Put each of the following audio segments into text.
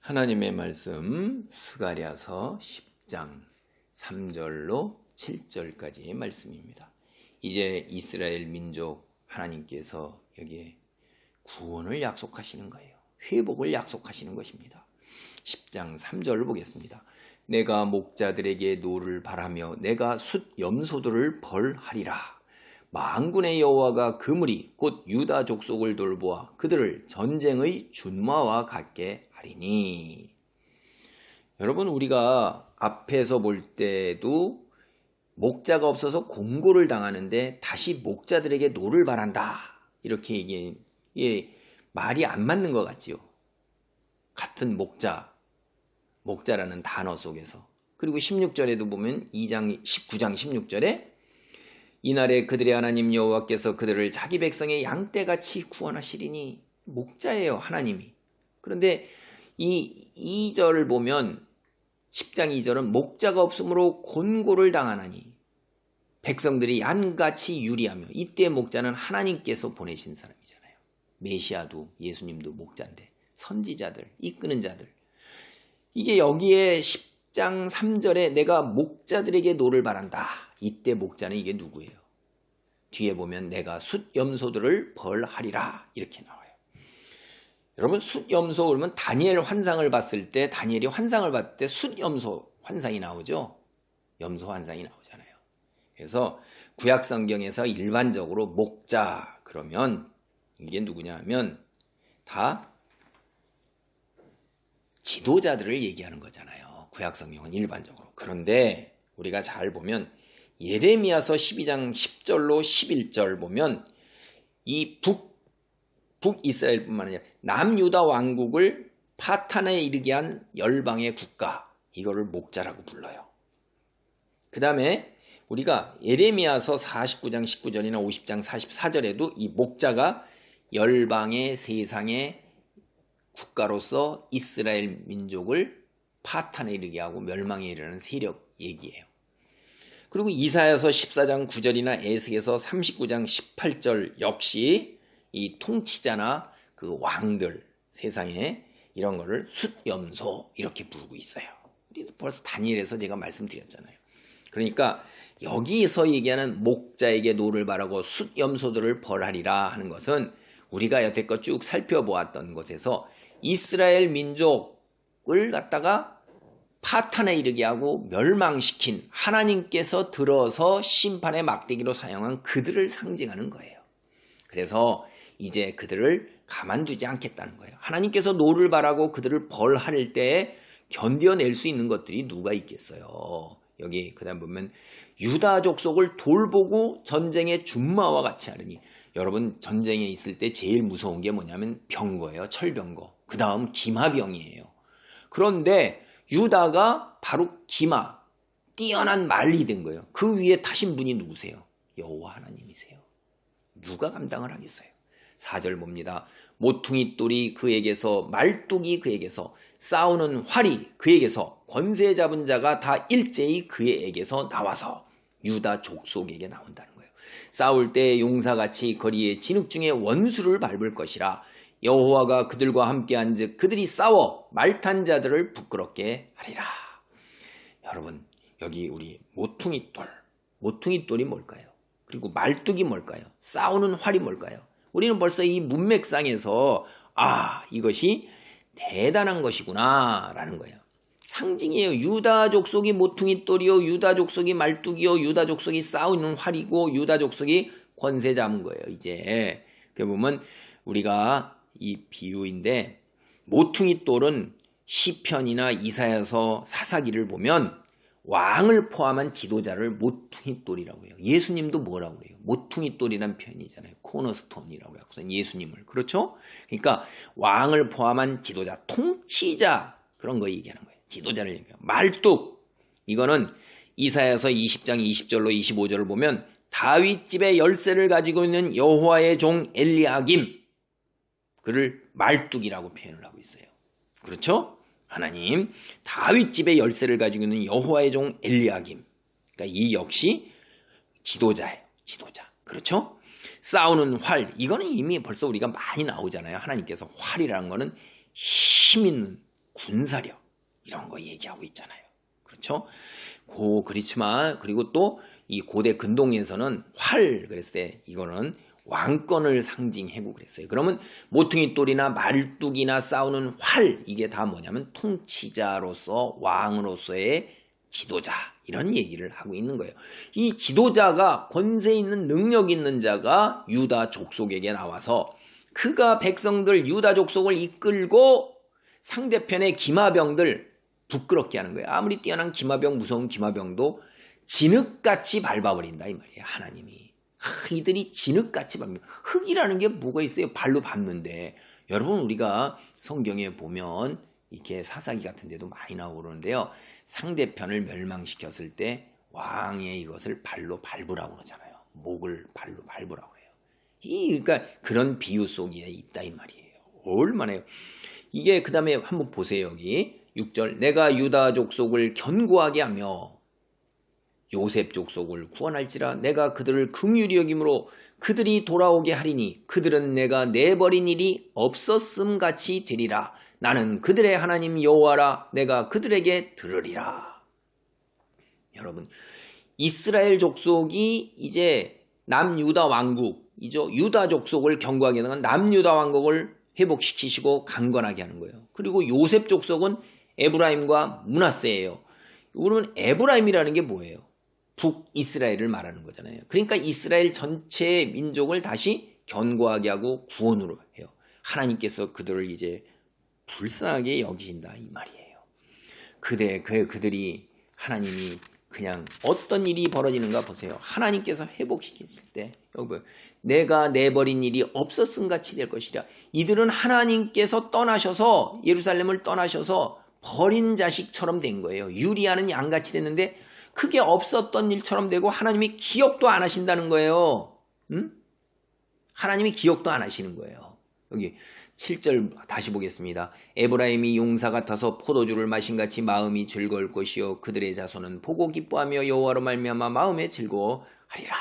하나님의 말씀 스가랴서 10장 3절로 7절까지의 말씀입니다. 이제 이스라엘 민족 하나님께서 여기에 구원을 약속하시는 거예요. 회복을 약속하시는 것입니다. 10장 3절을 보겠습니다. 내가 목자들에게 노를 바라며 내가 숫 염소들을 벌하리라. 만군의 여호와가 그물이 곧 유다 족속을 돌보아 그들을 전쟁의 준마와 같게 하리니. 여러분, 우리가 앞에서 볼 때도 목자가 없어서 공고를 당하는데 다시 목자들에게 노를 바란다 이렇게 얘기해. 말이 안 맞는 것 같지요. 같은 목자라는 단어 속에서. 그리고 16절에도 보면 19장 16절에 이날에 그들의 하나님 여호와께서 그들을 자기 백성의 양떼같이 구원하시리니. 목자예요, 하나님이. 그런데 이 2절을 보면 10장 2절은 목자가 없으므로 곤고를 당하나니 백성들이 양같이 유리하며. 이때 목자는 하나님께서 보내신 사람이잖아요. 메시아도 예수님도 목자인데 선지자들, 이끄는 자들. 이게 여기에 10장 3절에 내가 목자들에게 노를 바란다. 이때 목자는 이게 누구예요? 뒤에 보면 내가 숫 염소들을 벌하리라 이렇게 나와요. 여러분, 숫 염소 그러면 다니엘 환상을 봤을 때, 다니엘이 환상을 봤을 때 숫 염소 환상이 나오죠. 염소 환상이 나오잖아요. 그래서 구약 성경에서 일반적으로 목자 그러면 이게 누구냐 하면 다 지도자들을 얘기하는 거잖아요. 구약 성경은 일반적으로. 그런데 우리가 잘 보면 예레미야서 12장 10절로 11절 보면 이 북이스라엘뿐만 아니라 남유다 왕국을 파탄에 이르게 한 열방의 국가, 이거를 목자라고 불러요. 그 다음에 우리가 예레미야서 49장 19절이나 50장 44절에도 이 목자가 열방의 세상의 국가로서 이스라엘 민족을 파탄에 이르게 하고 멸망에 이르는 세력 얘기예요. 그리고 이사야서 14장 9절이나 에스겔서 39장 18절 역시 이 통치자나 그 왕들, 세상에 이런 거를 숫염소 이렇게 부르고 있어요. 벌써 다니엘에서 제가 말씀드렸잖아요. 그러니까 여기서 얘기하는 목자에게 노를 바라고 숫염소들을 벌하리라 하는 것은 우리가 여태껏 쭉 살펴보았던 것에서 이스라엘 민족을 갖다가 파탄에 이르게 하고 멸망시킨 하나님께서 들어서 심판의 막대기로 사용한 그들을 상징하는 거예요. 그래서 이제 그들을 가만두지 않겠다는 거예요. 하나님께서 노를 바라고 그들을 벌할 때에 견뎌낼 수 있는 것들이 누가 있겠어요. 여기 그 다음 보면 유다 족속을 돌보고 전쟁의 준마와 같이 하느니. 여러분, 전쟁에 있을 때 제일 무서운 게 뭐냐면 병거예요. 철병거. 그 다음 기마병이에요. 그런데 유다가 바로 기마, 뛰어난 말이 된 거예요. 그 위에 타신 분이 누구세요? 여호와 하나님이세요. 누가 감당을 하겠어요? 4절 봅니다. 모퉁이 돌이 그에게서, 말뚝이 그에게서, 싸우는 활이 그에게서, 권세 잡은 자가 다 일제히 그에게서 나와서 유다 족속에게 나온다는 거예요. 싸울 때 용사같이 거리에 진흙 중에 원수를 밟을 것이라. 여호와가 그들과 함께 한즉 그들이 싸워 말탄 자들을 부끄럽게 하리라. 여러분, 여기 우리 모퉁이 돌이 뭘까요? 그리고 말뚝이 뭘까요? 싸우는 활이 뭘까요? 우리는 벌써 이 문맥상에서 이것이 대단한 것이구나 라는 거예요. 상징이에요. 유다 족속이 모퉁이 돌이요, 유다 족속이 말뚝이요, 유다 족속이 싸우는 활이고, 유다 족속이 권세 잡은 거예요. 이제 그 보면 우리가 이 비유인데, 모퉁이 돌은 시편이나 이사야서 사사기를 보면 왕을 포함한 지도자를 모퉁이 돌이라고 해요. 예수님도 뭐라고 그래요? 모퉁이 돌이란 표현이잖아요. 코너스톤이라고 해요. 예수님을. 그렇죠? 그러니까 왕을 포함한 지도자, 통치자, 그런 거 얘기하는 거예요. 지도자를 얘기해요. 말뚝, 이거는 이사야서 20장 20절로 25절을 보면 다윗 집의 열쇠를 가지고 있는 여호와의 종 엘리야김, 그를 말뚝이라고 표현을 하고 있어요. 그렇죠? 하나님, 다윗 집의 열쇠를 가지고 있는 여호와의 종 엘리야김. 그러니까 이 역시 지도자예요. 지도자. 그렇죠? 싸우는 활. 이거는 이미 벌써 우리가 많이 나오잖아요. 하나님께서 활이라는 거는 힘 있는 군사력 이런 거 얘기하고 있잖아요. 그렇죠? 그렇지만 그리고 또 이 고대 근동에서는 활 그랬을 때 이거는 왕권을 상징하고 그랬어요. 그러면 모퉁이 똘이나 말뚝이나 싸우는 활 이게 다 뭐냐면 통치자로서 왕으로서의 지도자 이런 얘기를 하고 있는 거예요. 이 지도자가 권세 있는 능력 있는 자가 유다 족속에게 나와서 그가 백성들 유다 족속을 이끌고 상대편의 기마병들 부끄럽게 하는 거예요. 아무리 뛰어난 기마병 무서운 기마병도 진흙같이 밟아버린다 이 말이에요. 하나님이. 이들이 진흙같이 밟는 흙이라는 게 뭐가 있어요? 발로 밟는데 여러분 우리가 성경에 보면 이렇게 사사기 같은 데도 많이 나오고 그러는데요. 상대편을 멸망시켰을 때 왕의 이것을 발로 밟으라고 그러잖아요. 목을 발로 밟으라고 그래요. 그러니까 그런 비유 속에 있다 이 말이에요. 얼마나요? 이게 그 다음에 한번 보세요. 여기 6절 내가 유다 족속을 견고하게 하며 요셉 족속을 구원할지라 내가 그들을 긍휼히 여김으로 그들이 돌아오게 하리니 그들은 내가 내버린 일이 없었음 같이 되리라. 나는 그들의 하나님 여호와라. 내가 그들에게 들으리라. 여러분 이스라엘 족속이 이제 남유다 왕국이죠. 유다 족속을 견고하게 하는 건 남유다 왕국을 회복시키시고 강건하게 하는 거예요. 그리고 요셉 족속은 에브라임과 므낫세예요. 우리는 에브라임이라는 게 뭐예요? 북이스라엘을 말하는 거잖아요. 그러니까 이스라엘 전체 민족을 다시 견고하게 하고 구원으로 해요. 하나님께서 그들을 이제 불쌍하게 여기신다 이 말이에요. 그들이 하나님이 그냥 어떤 일이 벌어지는가 보세요. 하나님께서 회복시켰을 때 여기 내가 내버린 일이 없었음 같이 될 것이라. 이들은 하나님께서 떠나셔서 예루살렘을 떠나셔서 버린 자식처럼 된 거예요. 유리하는 양같이 됐는데 그게 없었던 일처럼 되고 하나님이 기억도 안 하신다는 거예요. 응? 하나님이 기억도 안 하시는 거예요. 여기 7절 다시 보겠습니다. 에브라임이 용사 같아서 포도주를 마신같이 마음이 즐거울 것이요 그들의 자손은 보고 기뻐하며 여호와로 말미암아 마음에 즐거워하리라.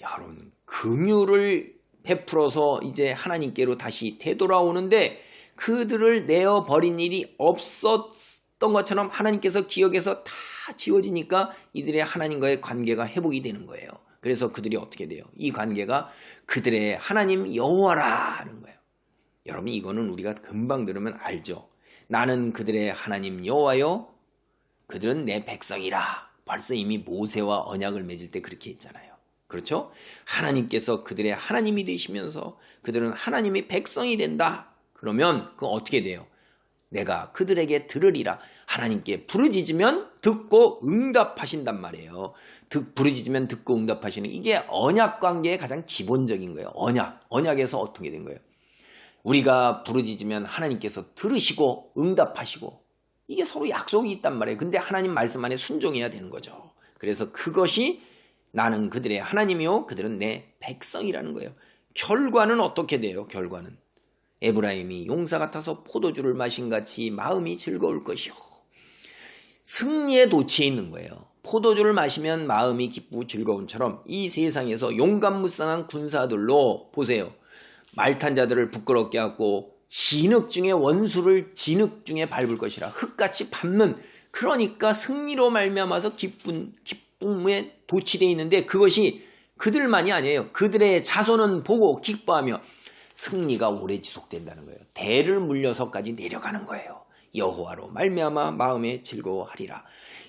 여러분 긍휼을 베풀어서 이제 하나님께로 다시 되돌아오는데 그들을 내어버린 일이 없었던 것처럼 하나님께서 기억에서 다 지워지니까 이들의 하나님과의 관계가 회복이 되는 거예요. 그래서 그들이 어떻게 돼요? 이 관계가 그들의 하나님 여호와라 하는 거예요. 여러분 이거는 우리가 금방 들으면 알죠. 나는 그들의 하나님 여호와요. 그들은 내 백성이라. 벌써 이미 모세와 언약을 맺을 때 그렇게 했잖아요. 그렇죠? 하나님께서 그들의 하나님이 되시면서 그들은 하나님의 백성이 된다. 그러면 그거 어떻게 돼요? 내가 그들에게 들으리라. 하나님께 부르짖으면 듣고 응답하신단 말이에요. 부르짖으면 듣고 응답하시는 이게 언약 관계의 가장 기본적인 거예요. 언약에서 어떻게 된 거예요? 우리가 부르짖으면 하나님께서 들으시고 응답하시고 이게 서로 약속이 있단 말이에요. 근데 하나님 말씀 안에 순종해야 되는 거죠. 그래서 그것이 나는 그들의 하나님이요 그들은 내 백성이라는 거예요. 결과는 어떻게 돼요? 결과는 에브라임이 용사 같아서 포도주를 마신 같이 마음이 즐거울 것이요. 승리의 도취에 있는 거예요. 포도주를 마시면 마음이 기쁘고 즐거움처럼 이 세상에서 용감무쌍한 군사들로 보세요. 말탄 자들을 부끄럽게 하고 진흙 중에 원수를 진흙 중에 밟을 것이라. 흙같이 밟는 그러니까 승리로 말미암아서 기쁨에 도취되어 있는데 그것이 그들만이 아니에요. 그들의 자손은 보고 기뻐하며 승리가 오래 지속된다는 거예요. 대를 물려서까지 내려가는 거예요. 여호와로 말미암아 마음에 즐거워하리라.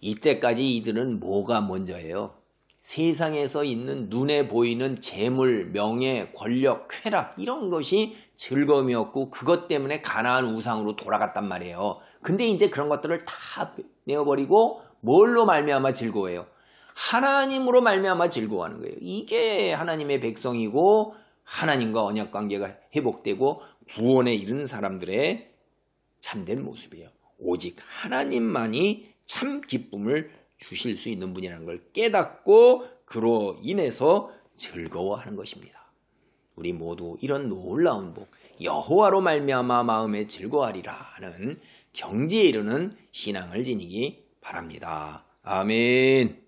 이때까지 이들은 뭐가 먼저예요? 세상에서 있는 눈에 보이는 재물, 명예, 권력, 쾌락 이런 것이 즐거움이었고 그것 때문에 가나안 우상으로 돌아갔단 말이에요. 근데 이제 그런 것들을 다 내어버리고 뭘로 말미암아 즐거워해요? 하나님으로 말미암아 즐거워하는 거예요. 이게 하나님의 백성이고 하나님과 언약 관계가 회복되고 구원에 이르는 사람들의 참된 모습이에요. 오직 하나님만이 참 기쁨을 주실 수 있는 분이라는 걸 깨닫고 그로 인해서 즐거워하는 것입니다. 우리 모두 이런 놀라운 복 여호와로 말미암아 마음에 즐거워하리라 하는 경지에 이르는 신앙을 지니기 바랍니다. 아멘.